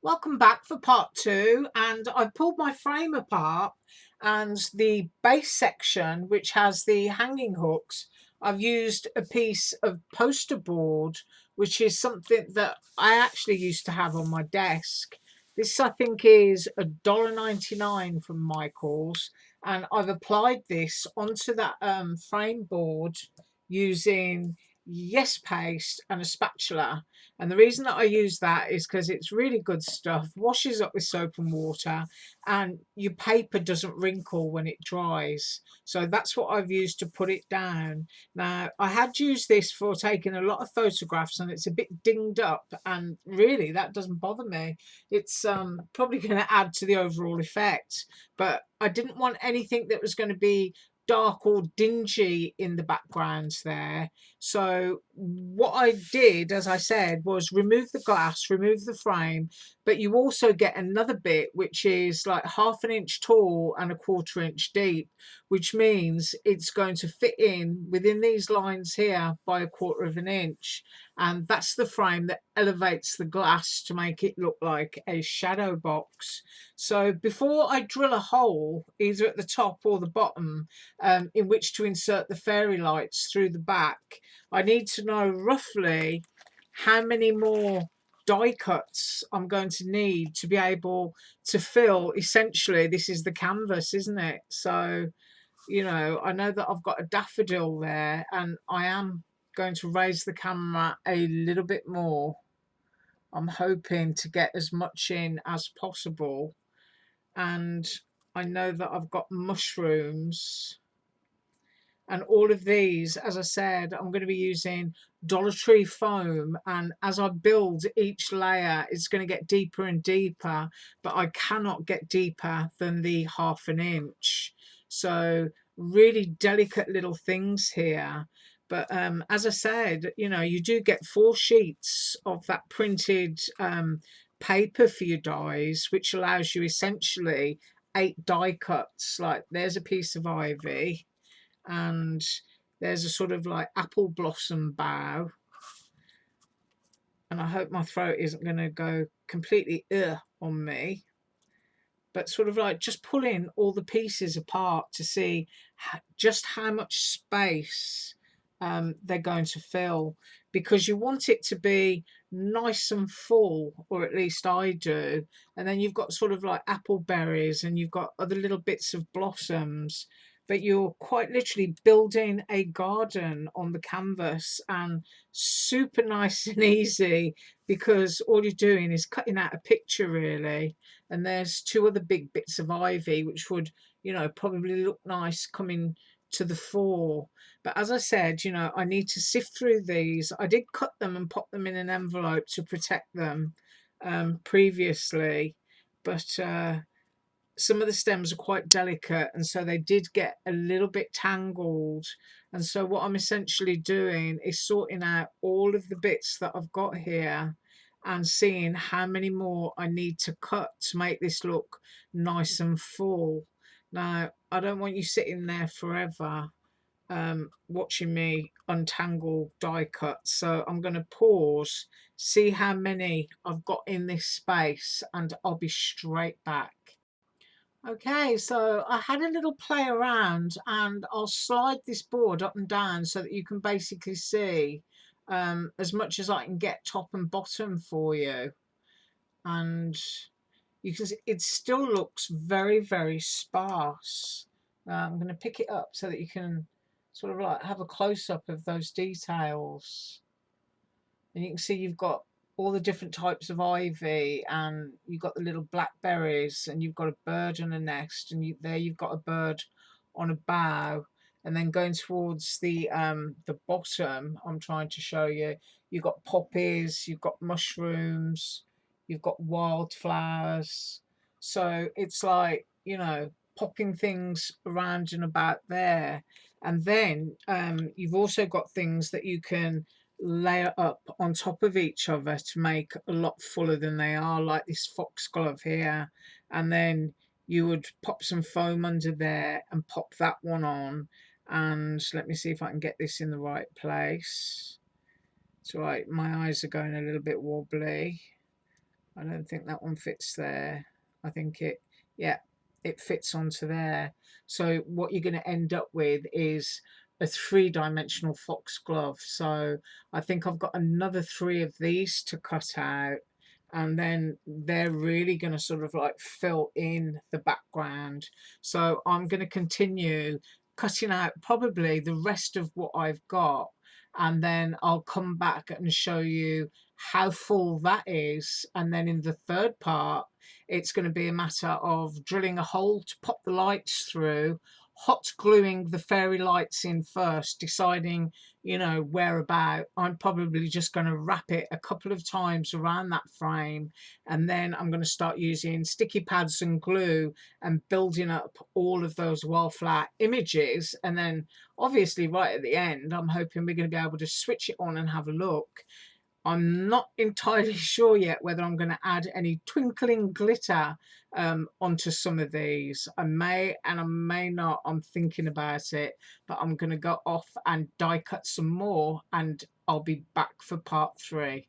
Welcome back for part two, and I've pulled my frame apart, and the base section, which has the hanging hooks, I've used a piece of poster board, which is something that I actually used to have on my desk. This I think is $1.99 from Michael's, and I've applied this onto that frame board using yes paste and a spatula. And the reason that I use that is because it's really good stuff, washes up with soap and water, and your paper doesn't wrinkle when it dries. So that's what I've used to put it down. Now, I had used this for taking a lot of photographs, and it's a bit dinged up, and really that doesn't bother me. It's probably going to add to the overall effect, but I didn't want anything that was going to be dark or dingy in the background there. So what I did, as I said, was remove the glass, remove the frame, but you also get another bit which is like 1/2 inch tall and 1/4 inch deep, which means it's going to fit in within these lines here by 1/4 inch. And that's the frame that elevates the glass to make it look like a shadow box. So before I drill a hole, either at the top or the bottom, in which to insert the fairy lights through the back, I need to know roughly how many more die cuts I'm going to need to be able to fill. Essentially, this is the canvas, isn't it? So, I know that I've got a daffodil there, and I am going to raise the camera a little bit more. I'm hoping to get as much in as possible. And I know that I've got mushrooms. And all of these, as I said, I'm going to be using Dollar Tree foam. And as I build each layer, it's going to get deeper and deeper, but I cannot get deeper than the 1/2 inch. So really delicate little things here. But as I said, you do get 4 sheets of that printed paper for your dies, which allows you essentially 8 die cuts. Like there's a piece of ivy, and there's a sort of like apple blossom bough, and I hope my throat isn't going to go completely on me, but sort of like just pulling all the pieces apart to see just how much space they're going to fill, because you want it to be nice and full, or at least I do. And then you've got sort of like apple berries, and you've got other little bits of blossoms, but you're quite literally building a garden on the canvas, and super nice and easy, because all you're doing is cutting out a picture really. And there's 2 other big bits of ivy which would, probably look nice coming to the fore. But as I said, I need to sift through these. I did cut them and pop them in an envelope to protect them previously, but some of the stems are quite delicate, and so they did get a little bit tangled. And so what I'm essentially doing is sorting out all of the bits that I've got here and seeing how many more I need to cut to make this look nice and full. Now, I don't want you sitting there forever watching me untangle die cuts, so I'm going to pause, see how many I've got in this space, and I'll be straight back. Okay, so I had a little play around, and I'll slide this board up and down so that you can basically see as much as I can get top and bottom for you. And you can see it still looks very, very sparse. I'm going to pick it up so that you can sort of like have a close-up of those details. And you can see you've got all the different types of ivy, and you've got the little blackberries, and you've got a bird on a nest, and there you've got a bird on a bough. And then going towards the bottom, I'm trying to show you, you've got poppies, you've got mushrooms, you've got wildflowers. So it's like, popping things around and about there. And then you've also got things that you can layer up on top of each other to make a lot fuller than they are, like this foxglove here. And then you would pop some foam under there and pop that one on. And let me see if I can get this in the right place. It's right, my eyes are going a little bit wobbly. I don't think that one fits there. I think it, yeah, it fits onto there. So what you're going to end up with is a three-dimensional foxglove. So I think I've got another three of these to cut out, and then they're really going to sort of like fill in the background. So I'm going to continue cutting out probably the rest of what I've got, and then I'll come back and show you how full that is. And then in the third part, it's going to be a matter of drilling a hole to pop the lights through, hot gluing the fairy lights in first, deciding, you know, whereabout. I'm probably just going to wrap it a couple of times around that frame, and then I'm going to start using sticky pads and glue and building up all of those wildflower images. And then obviously right at the end, I'm hoping we're going to be able to switch it on and have a look. I'm not entirely sure yet whether I'm going to add any twinkling glitter onto some of these. I may and I may not. I'm thinking about it, but I'm going to go off and die cut some more, and I'll be back for part 3.